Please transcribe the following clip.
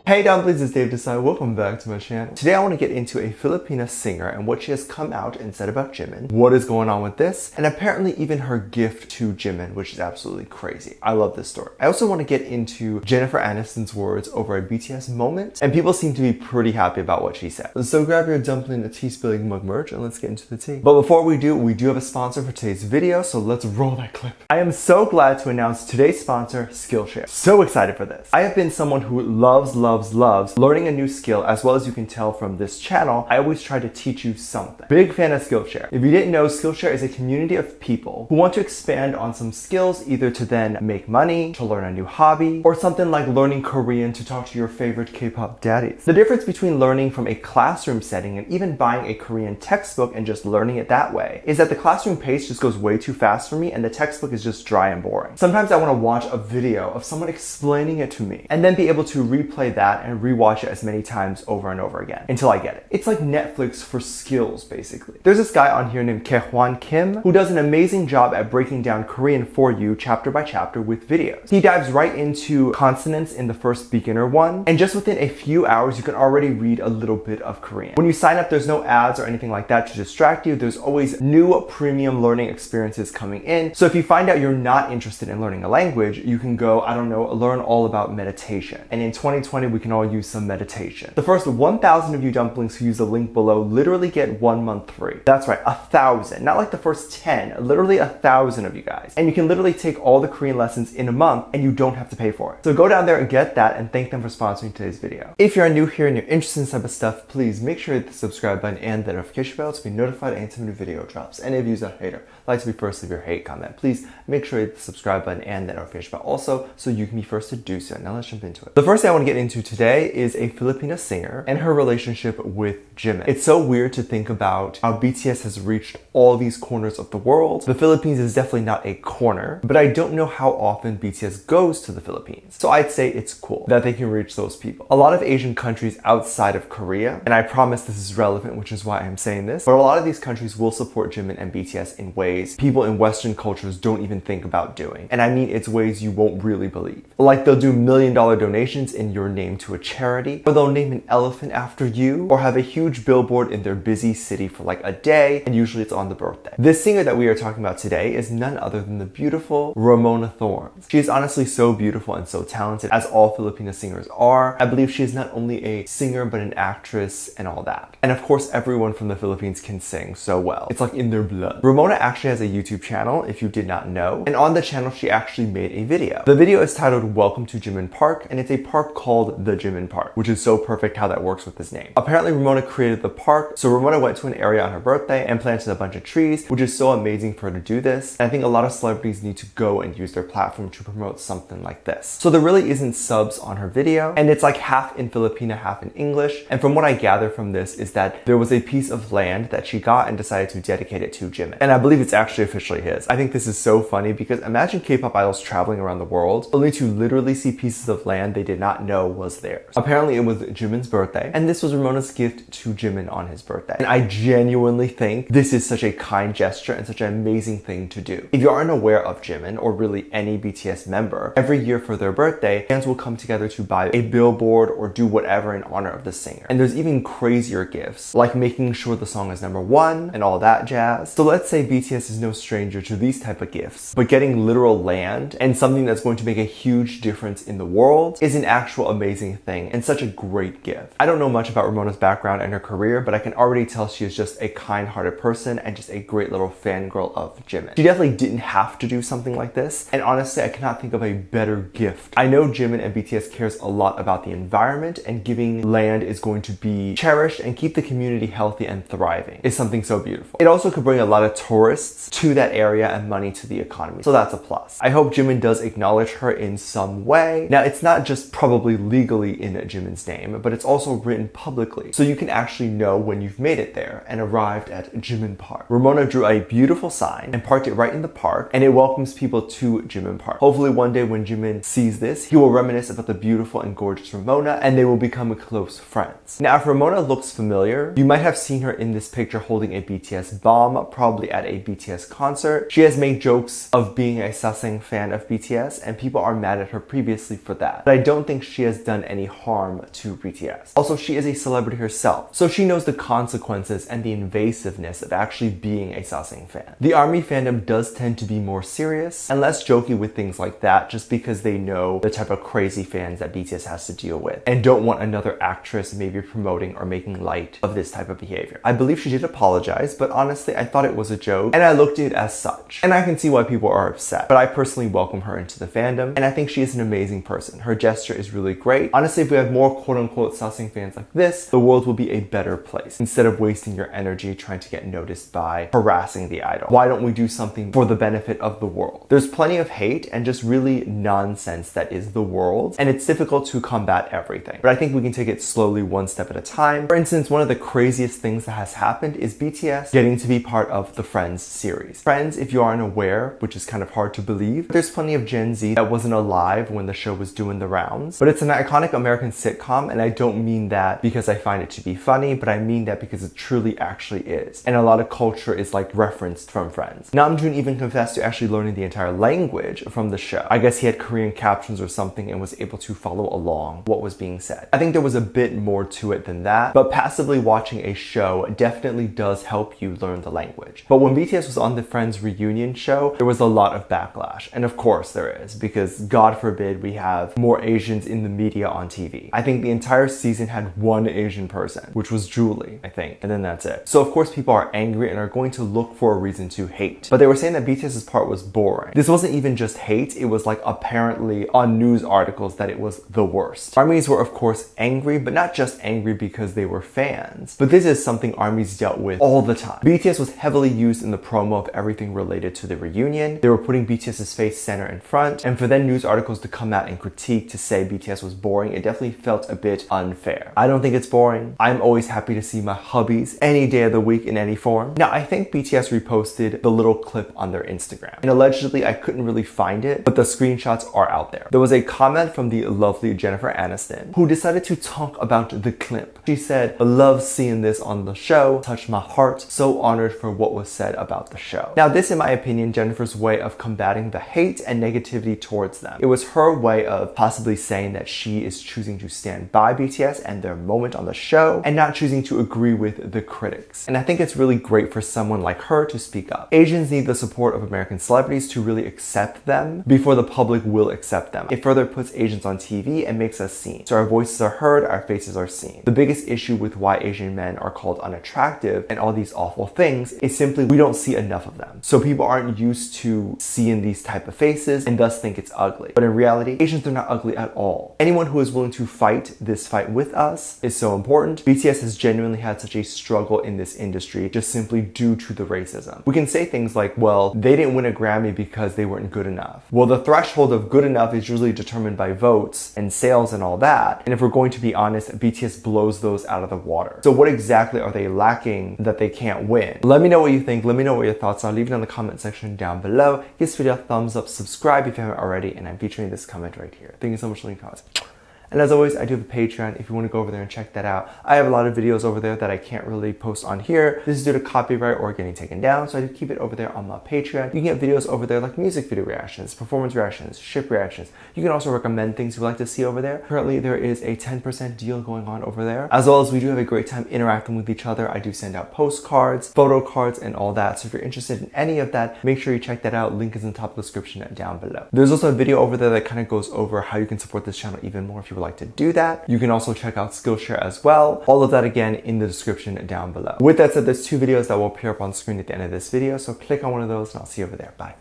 Hey dumplings, it's Dave Desai. Welcome back to my channel. Today I want to get into a Filipina singer and what she has come out and said about Jimin, what is going on with this, and apparently even her gift to Jimin, which is absolutely crazy. I love this story. I also want to get into Jennifer Aniston's words over a BTS moment, and people seem to be pretty happy about what she said. So grab your dumpling and tea spilling mug merch and let's get into the tea. But before we do have a sponsor for today's video, so let's roll that clip. I am so glad to announce today's sponsor, Skillshare. So excited for this. I have been someone who loves learning a new skill. As well as you can tell from this channel, I always try to teach you something. Big fan of Skillshare. If you didn't know, Skillshare is a community of people who want to expand on some skills, either to then make money, to learn a new hobby, or something like learning Korean to talk to your favorite K-pop daddies. The difference between learning from a classroom setting and even buying a Korean textbook and just learning it that way is that the classroom pace just goes way too fast for me and the textbook is just dry and boring. Sometimes I want to watch a video of someone explaining it to me and then be able to replay that and rewatch it as many times over and over again until I get it. It's like Netflix for skills, basically. There's this guy on here named Kehwan Kim who does an amazing job at breaking down Korean for you chapter by chapter with videos. He dives right into consonants in the first beginner one, and just within a few hours you can already read a little bit of Korean. When you sign up, there's no ads or anything like that to distract you. There's always new premium learning experiences coming in. So if you find out you're not interested in learning a language, you can go, I don't know, learn all about meditation. And in 2020, we can all use some meditation. The first 1,000 of you dumplings who use the link below literally get 1 month free. That's right, 1,000. Not like the first 10, literally 1,000 of you guys. And you can literally take all the Korean lessons in a month and you don't have to pay for it. So go down there and get that and thank them for sponsoring today's video. If you're new here and you're interested in this type of stuff, please make sure to hit the subscribe button and the notification bell to be notified anytime a new video drops. And if you're a hater, like to be first, leave your hate comment. Please make sure to hit the subscribe button and the notification bell also so you can be first to do so. Now let's jump into it. The first thing I want to get into today is a Filipina singer and her relationship with Jimin. It's so weird to think about how BTS has reached all these corners of the world. The Philippines is definitely not a corner, but I don't know how often BTS goes to the Philippines. So I'd say it's cool that they can reach those people. A lot of Asian countries outside of Korea, and I promise this is relevant, which is why I'm saying this, but a lot of these countries will support Jimin and BTS in ways people in Western cultures don't even think about doing. And I mean, it's ways you won't really believe. Like they'll do $1 million donations in your name to a charity, or they'll name an elephant after you, or have a huge billboard in their busy city for like a day, and usually it's on the birthday. This singer that we are talking about today is none other than the beautiful Ramona Thorns. She is honestly so beautiful and so talented, as all Filipino singers are. I believe she is not only a singer, but an actress and all that. And of course, everyone from the Philippines can sing so well. It's like in their blood. Ramona actually has a YouTube channel, if you did not know, and on the channel she actually made a video. The video is titled Welcome to Jimin Park, and it's a park called the Jimin Park, which is so perfect how that works with his name. Apparently Ramona created the park, so Ramona went to an area on her birthday and planted a bunch of trees, which is so amazing for her to do this. And I think a lot of celebrities need to go and use their platform to promote something like this. So there really isn't subs on her video, and it's like half in Filipino, half in English. And from what I gather from this is that there was a piece of land that she got and decided to dedicate it to Jimin. And I believe it's actually officially his. I think this is so funny because imagine K-pop idols traveling around the world only to literally see pieces of land they did not know was theirs. Apparently it was Jimin's birthday, and this was Ramona's gift to Jimin on his birthday. And I genuinely think this is such a kind gesture and such an amazing thing to do. If you aren't aware of Jimin, or really any BTS member, every year for their birthday, fans will come together to buy a billboard or do whatever in honor of the singer. And there's even crazier gifts, like making sure the song is #1 and all that jazz. So let's say BTS is no stranger to these type of gifts, but getting literal land and something that's going to make a huge difference in the world is an actual amazing thing and such a great gift. I don't know much about Ramona's background and her career, but I can already tell she is just a kind-hearted person and just a great little fangirl of Jimin. She definitely didn't have to do something like this, and honestly I cannot think of a better gift. I know Jimin and BTS cares a lot about the environment, and giving land is going to be cherished and keep the community healthy and thriving. It's something so beautiful. It also could bring a lot of tourists to that area and money to the economy, so that's a plus. I hope Jimin does acknowledge her in some way. Now it's not just probably legally in Jimin's name, but it's also written publicly, so you can actually know when you've made it there and arrived at Jimin Park. Ramona drew a beautiful sign and parked it right in the park, and it welcomes people to Jimin Park. Hopefully one day when Jimin sees this, he will reminisce about the beautiful and gorgeous Ramona, and they will become close friends. Now if Ramona looks familiar, you might have seen her in this picture holding a BTS bomb, probably at a BTS concert. She has made jokes of being a Sasang fan of BTS, and people are mad at her previously for that. But I don't think she has done done any harm to BTS. Also, she is a celebrity herself, so she knows the consequences and the invasiveness of actually being a Sasaeng fan. The ARMY fandom does tend to be more serious and less jokey with things like that, just because they know the type of crazy fans that BTS has to deal with and don't want another actress maybe promoting or making light of this type of behavior. I believe she did apologize, but honestly, I thought it was a joke and I looked at it as such. And I can see why people are upset, but I personally welcome her into the fandom and I think she is an amazing person. Her gesture is really great. Honestly, if we have more quote-unquote Sasaeng fans like this, the world will be a better place instead of wasting your energy trying to get noticed by harassing the idol. Why don't we do something for the benefit of the world? There's plenty of hate and just really nonsense that is the world, and it's difficult to combat everything. But I think we can take it slowly, one step at a time. For instance, one of the craziest things that has happened is BTS getting to be part of the Friends series. Friends, if you aren't aware, which is kind of hard to believe, there's plenty of Gen Z that wasn't alive when the show was doing the rounds, but it's an iconic American sitcom, and I don't mean that because I find it to be funny, but I mean that because it truly actually is. And a lot of culture is like referenced from Friends. Namjoon even confessed to actually learning the entire language from the show. I guess he had Korean captions or something and was able to follow along what was being said. I think there was a bit more to it than that, but passively watching a show definitely does help you learn the language. But when BTS was on the Friends reunion show, there was a lot of backlash. And of course there is, because God forbid we have more Asians in the media on TV. I think the entire season had one Asian person, which was Julie, I think, and then that's it. So of course people are angry and are going to look for a reason to hate. But they were saying that BTS's part was boring. This wasn't even just hate, it was like apparently on news articles that it was the worst. ARMYs were of course angry, but not just angry because they were fans, but this is something ARMYs dealt with all the time. BTS was heavily used in the promo of everything related to the reunion. They were putting BTS's face center in front, and for then news articles to come out and critique to say BTS was boring, it definitely felt a bit unfair. I don't think it's boring. I'm always happy to see my hubbies any day of the week in any form. Now, I think BTS reposted the little clip on their Instagram, and allegedly I couldn't really find it, but the screenshots are out there. There was a comment from the lovely Jennifer Aniston, who decided to talk about the clip. She said, "I love seeing this on the show, touched my heart, so honored for what was said about the show." Now, this, in my opinion, Jennifer's way of combating the hate and negativity towards them. It was her way of possibly saying that she is choosing to stand by BTS and their moment on the show and not choosing to agree with the critics. And I think it's really great for someone like her to speak up. Asians need the support of American celebrities to really accept them before the public will accept them. It further puts Asians on TV and makes us seen. So our voices are heard, our faces are seen. The biggest issue with why Asian men are called unattractive and all these awful things is simply we don't see enough of them. So people aren't used to seeing these type of faces and thus think it's ugly. But in reality, Asians are not ugly at all. Anyone who is willing to fight this fight with us is so important. BTS has genuinely had such a struggle in this industry just simply due to the racism. We can say things like, well, they didn't win a Grammy because they weren't good enough. Well, the threshold of good enough is usually determined by votes and sales and all that. And if we're going to be honest, BTS blows those out of the water. So what exactly are they lacking that they can't win? Let me know what you think. Let me know what your thoughts are. Leave it in the comment section down below. Give this video a thumbs up, subscribe if you haven't already, and I'm featuring this comment right here. Thank you so much for leaving comments. And as always, I do have a Patreon if you want to go over there and check that out. I have a lot of videos over there that I can't really post on here. This is due to copyright or getting taken down, so I do keep it over there on my Patreon. You can get videos over there like music video reactions, performance reactions, ship reactions. You can also recommend things you'd like to see over there. Currently, there is a 10% deal going on over there. As well as we do have a great time interacting with each other. I do send out postcards, photo cards, and all that. So if you're interested in any of that, make sure you check that out. Link is in the top of the description down below. There's also a video over there that kind of goes over how you can support this channel even more if you would like to do that. You can also check out Skillshare as well. All of that again in the description down below. With that said, there's two videos that will appear up on screen at the end of this video, so click on one of those and I'll see you over there. Bye.